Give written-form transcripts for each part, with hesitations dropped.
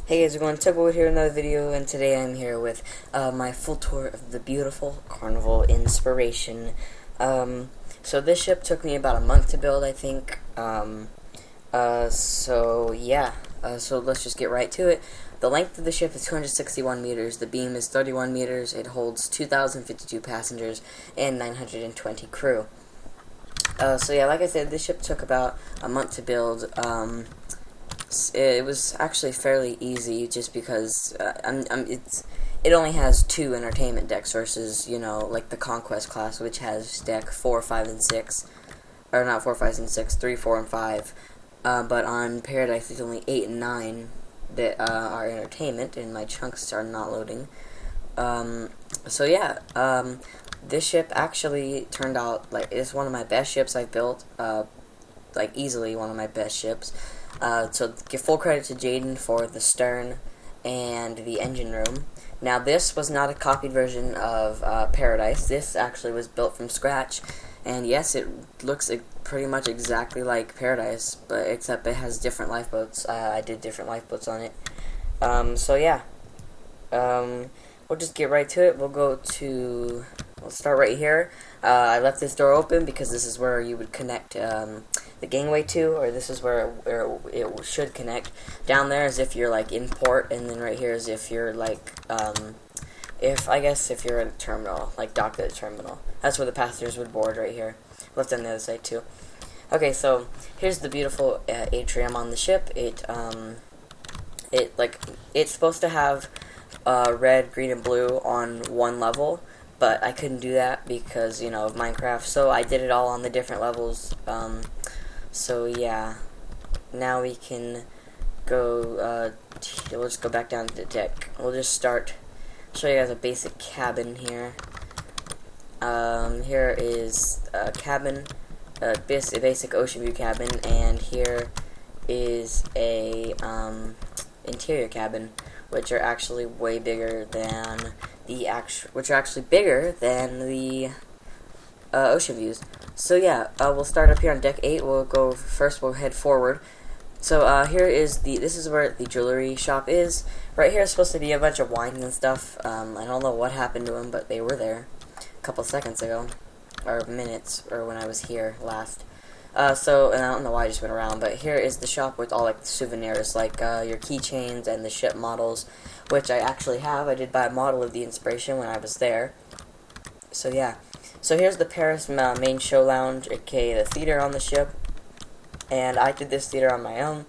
Hey guys, we're going to Tugboat here in another video, and today I'm here with my full tour of the beautiful Carnival Inspiration. So this ship took me about a month to build, I think. So let's just get right to it. The length of the ship is 261 meters, the beam is 31 meters, it holds 2,052 passengers and 920 crew. So yeah, like I said, this ship took about a month to build. It was actually fairly easy, just because it only has 2 entertainment decks versus, like the Conquest class, which has deck 4, 5, and 6, or not 4, 5, and 6, 3, 4, and 5. But on Paradise, it's only 8 and 9 that are entertainment, and my chunks are not loading. This ship actually turned out like it's one of my best ships I've built. Like easily one of my best ships. So give full credit to Jaden for the stern and the engine room. Now this was not a copied version of Paradise. This actually was built from scratch, and yes, it looks pretty much exactly like Paradise, but except it has different lifeboats. I did different lifeboats on it. We'll just get right to it. We'll start right here. I left this door open because this is where you would connect the gangway to, or this is where it should connect. Down there is if you're like in port, and then right here is if you're like if you're at a terminal, like docked at a terminal. That's where the passengers would board, right here. Left on the other side too. Okay, so here's the beautiful atrium on the ship. It's supposed to have red, green, and blue on one level, but I couldn't do that because, of Minecraft, so I did it all on the different levels. So yeah, now we can go, we'll just go back down to the deck. We'll just show you guys a basic cabin here. Here is a cabin, a basic ocean view cabin, and here is a interior cabin, which are actually way bigger than the ocean views. So yeah, we'll start up here on deck 8. We'll head forward. So this is where the jewelry shop is. Right here is supposed to be a bunch of wines and stuff. I don't know what happened to them, but they were there a couple seconds ago, or minutes, or when I was here last. And I don't know why I just went around, but here is the shop with all like the souvenirs, like your keychains and the ship models, which I actually have. I did buy a model of the Inspiration when I was there. So yeah. So here's the Paris main show lounge, aka the theater on the ship. And I did this theater on my own,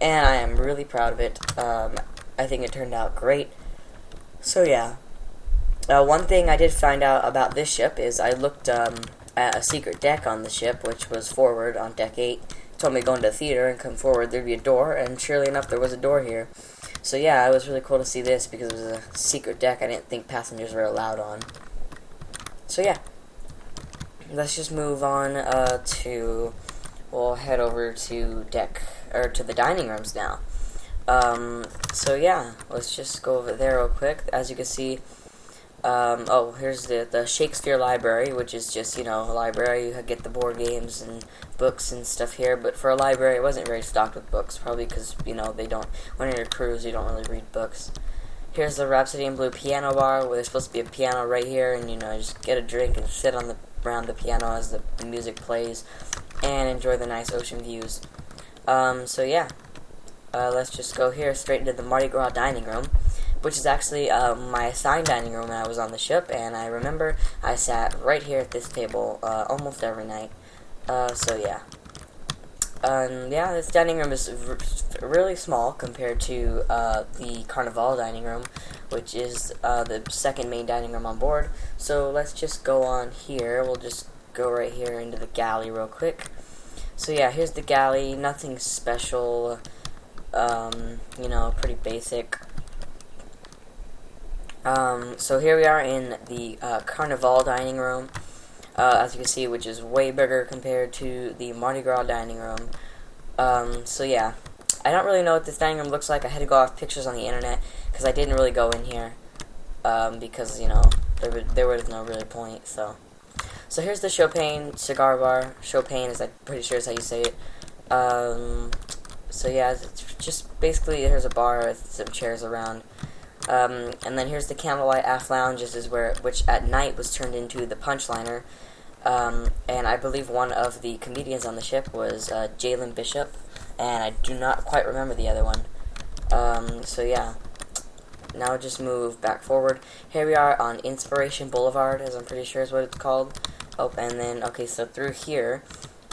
and I am really proud of it. I think it turned out great. So yeah. One thing I did find out about this ship is I looked at a secret deck on the ship, which was forward on deck 8. It told me to go into the theater and come forward. There'd be a door, and surely enough, there was a door here. So yeah, it was really cool to see this because it was a secret deck I didn't think passengers were allowed on. So yeah, let's just move on we'll head over to the dining rooms now. So yeah, let's just go over there real quick. As you can see, here's the Shakespeare library, which is just, a library. You get the board games and books and stuff here, but for a library, it wasn't very stocked with books, probably because, when you're a cruise, you don't really read books. Here's the Rhapsody in Blue piano bar, where there's supposed to be a piano right here, and, just get a drink and sit around the piano as the music plays, and enjoy the nice ocean views. Let's just go here straight into the Mardi Gras dining room, which is actually my assigned dining room when I was on the ship, and I remember I sat right here at this table almost every night. This dining room is really small compared to the Carnival dining room, which is the second main dining room on board. So let's just go on here. We'll just go right here into the galley real quick. So yeah, here's the galley. Nothing special. Pretty basic. So here we are in the Carnival dining room, as you can see, which is way bigger compared to the Mardi Gras dining room. So yeah, I don't really know what this dining room looks like. I had to go off pictures on the internet because I didn't really go in here, because there was no really point. So here's the Chopin cigar bar. Chopin is, I'm pretty sure is how you say it. So yeah, it's just basically there's a bar with some chairs around. And then here's the Candlelight Aft Lounge. This is which at night was turned into the Punchliner. And I believe one of the comedians on the ship was Jalen Bishop, and I do not quite remember the other one. So yeah, now just move back forward. Here we are on Inspiration Boulevard, as I'm pretty sure is what it's called. Oh, and then, okay, so through here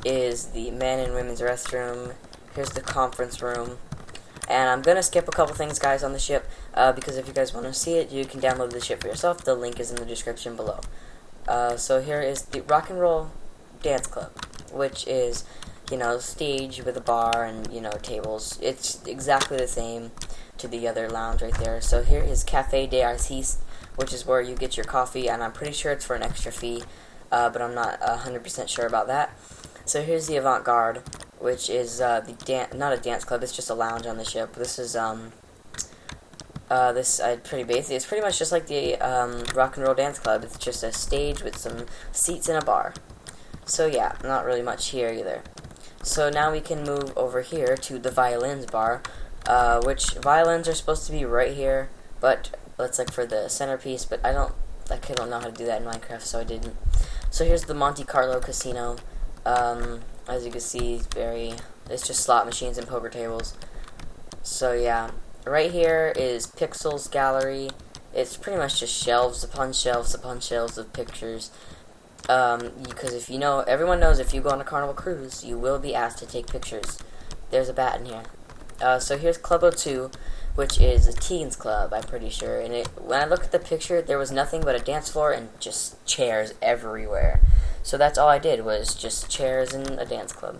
is the men and women's restroom. Here's the conference room. And I'm going to skip a couple things, guys, on the ship, because if you guys want to see it, you can download the ship for yourself. The link is in the description below. So here is the Rock and Roll Dance Club, which is, you know, stage with a bar and, you know, tables. It's exactly the same to the other lounge right there. So here is Cafe des Artistes, which is where you get your coffee, and I'm pretty sure it's for an extra fee, but I'm not 100% sure about that. So here's the Avant-Garde, which is not a dance club, it's just a lounge on the ship. This is pretty basic. It's pretty much just like the Rock and Roll Dance Club. It's just a stage with some seats and a bar. So yeah, not really much here either. So now we can move over here to the Violins bar, which violins are supposed to be right here, but that's like for the centerpiece, but I don't know how to do that in Minecraft, so I didn't. So here's the Monte Carlo Casino. As you can see, it's just slot machines and poker tables. So yeah, right here is Pixels Gallery. It's pretty much just shelves upon shelves upon shelves of pictures. Because if you know, everyone knows if you go on a Carnival cruise, you will be asked to take pictures. There's a bat in here. So here's Club O2, which is a teens club, I'm pretty sure. And when I looked at the picture, there was nothing but a dance floor and just chairs everywhere. So that's all I did, was just chairs and a dance club.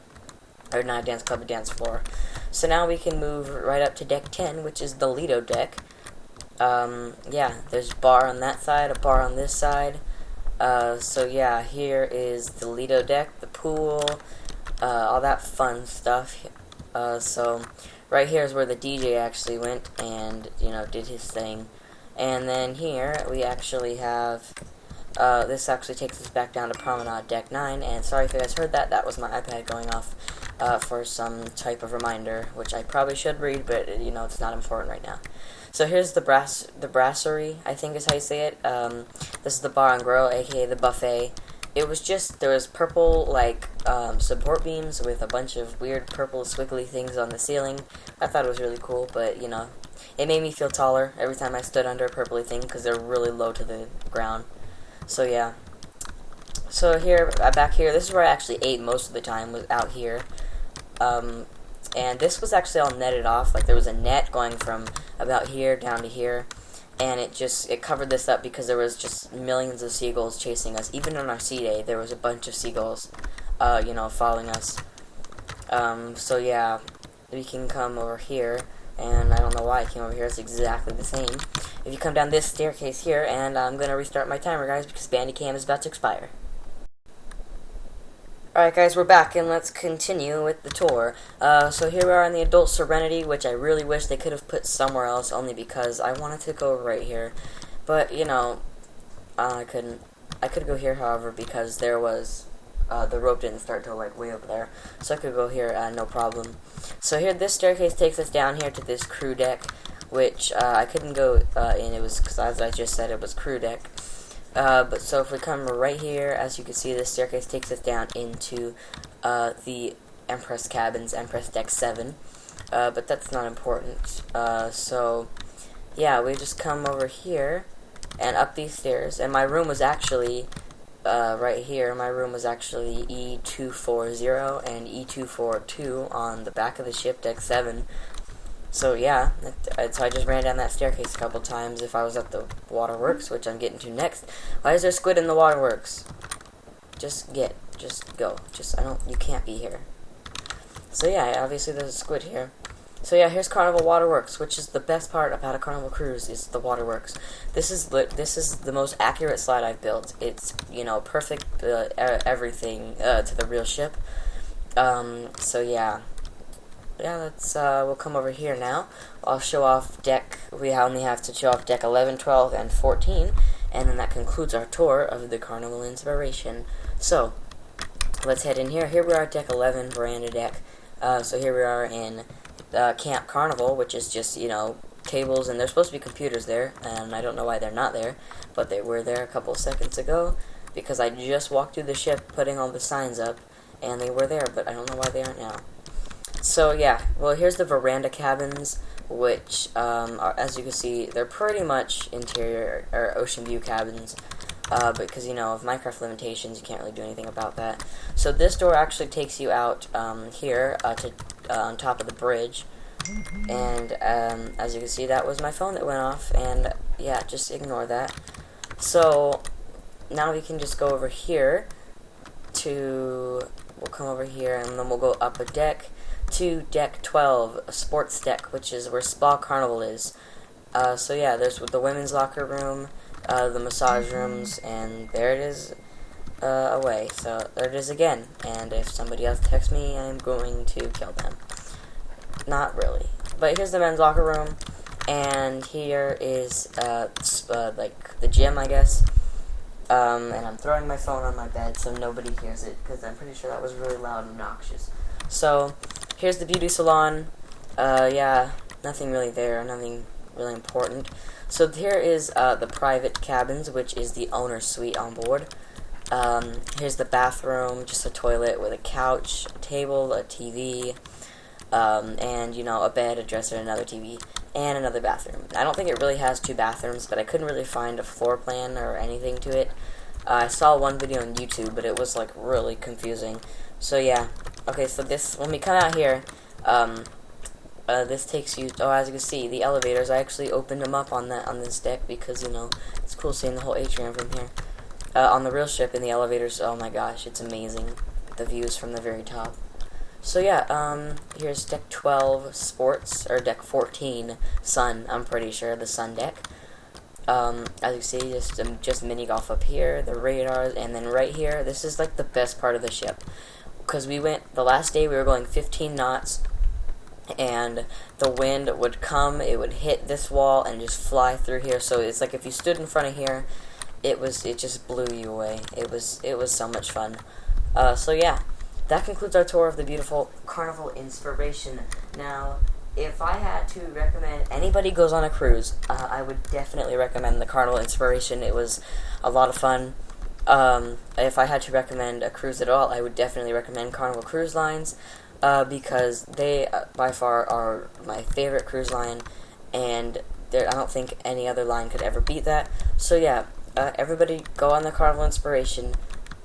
Or not a dance club, a dance floor. So now we can move right up to deck 10, which is the Lido deck. Yeah, there's a bar on that side, a bar on this side. So yeah, here is the Lido deck, the pool, all that fun stuff. So right here is where the DJ actually went and, you know, did his thing. And then here we actually have... this actually takes us back down to Promenade Deck 9, and sorry if you guys heard that, that was my iPad going off for some type of reminder, which I probably should read, but, you know, it's not important right now. So here's the brasserie, I think is how you say it. This is the bar and grill, aka the buffet. It was just, there was purple, like, support beams with a bunch of weird purple squiggly things on the ceiling. I thought it was really cool, but, you know, it made me feel taller every time I stood under a purpley thing, because they're really low to the ground. So yeah, so here, back here, this is where I actually ate most of the time, was out here, and this was actually all netted off. Like, there was a net going from about here down to here, and it covered this up because there was just millions of seagulls chasing us. Even on our sea day, there was a bunch of seagulls, you know, following us. So yeah, we can come over here, and I don't know why I came over here, it's exactly the same. If you come down this staircase here, and I'm going to restart my timer, guys, because Bandicam is about to expire. Alright, guys, we're back, and let's continue with the tour. So here we are in the Adult Serenity, which I really wish they could have put somewhere else, only because I wanted to go right here. But, you know, I couldn't. I could go here, however, because there was... the rope didn't start till, like, way over there. So I could go here, no problem. So here, this staircase takes us down here to this crew deck, which I couldn't go in. It was, because as I just said, it was crew deck. But so if we come right here, as you can see, this staircase takes us down into the Empress cabins, Empress deck 7. But that's not important. So yeah, we just come over here and up these stairs. And my room was actually right here. My room was actually E240 and E242 on the back of the ship, deck 7. So yeah, so I just ran down that staircase a couple times if I was at the Waterworks, which I'm getting to next. Why is there squid in the Waterworks? Just go. You can't be here. So yeah, obviously there's a squid here. So yeah, here's Carnival Waterworks, which is the best part about a Carnival cruise, is the Waterworks. This is the most accurate slide I've built. It's, you know, perfect everything to the real ship. So yeah. Yeah, we'll come over here now. I'll show off we only have to show off deck 11, 12, and 14, and then that concludes our tour of the Carnival Inspiration. So, let's head in here. Here we are at deck 11, veranda deck. So here we are in Camp Carnival, which is just, you know, tables, and there's supposed to be computers there, and I don't know why they're not there, but they were there a couple of seconds ago, because I just walked through the ship putting all the signs up, and they were there, but I don't know why they aren't now. So yeah, well, here's the veranda cabins, which, are, as you can see, they're pretty much interior, or ocean view cabins, because, you know, of Minecraft limitations, you can't really do anything about that. So this door actually takes you out, here, to, on top of the bridge, and, as you can see, that was my phone that went off, and, yeah, just ignore that. So, now we can just go over here to, we'll come over here, and then we'll go up a deck to deck 12, a sports deck, which is where Spa Carnival is. So yeah, there's the women's locker room, the massage rooms, and there it is, away. So there it is again, and if somebody else texts me, I'm going to kill them. Not really. But here's the men's locker room, and here is, like, the gym, I guess. And I'm throwing my phone on my bed so nobody hears it, because I'm pretty sure that was really loud and obnoxious. So, here's the beauty salon. Yeah, nothing really there, nothing really important. So here is the private cabins, which is the owner's suite on board. Here's the bathroom, just a toilet with a couch, a table, a TV, and, you know, a bed, a dresser, another TV, and another bathroom. I don't think it really has 2 bathrooms, but I couldn't really find a floor plan or anything to it. I saw one video on YouTube, but it was, like, really confusing. So, yeah. Okay, so this, when we come out here, this takes you, as you can see, the elevators, I actually opened them up on this deck because, you know, it's cool seeing the whole atrium from here. On the real ship, in the elevators, oh my gosh, it's amazing, the views from the very top. So yeah, here's deck 12 sports, or deck 14 sun, I'm pretty sure, the sun deck. As you see, just mini golf up here, the radars, and then right here, this is like the best part of the ship. Because the last day we were going 15 knots, and the wind would come, it would hit this wall and just fly through here. So it's like if you stood in front of here, it just blew you away. It was so much fun. So yeah, that concludes our tour of the beautiful Carnival Inspiration. Now, if I had to recommend anybody goes on a cruise, I would definitely recommend the Carnival Inspiration. It was a lot of fun. If I had to recommend a cruise at all, I would definitely recommend Carnival Cruise Lines, because they, by far, are my favorite cruise line, and I don't think any other line could ever beat that. So yeah, everybody go on the Carnival Inspiration.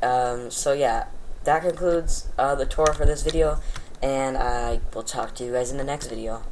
So yeah, that concludes the tour for this video, and I will talk to you guys in the next video.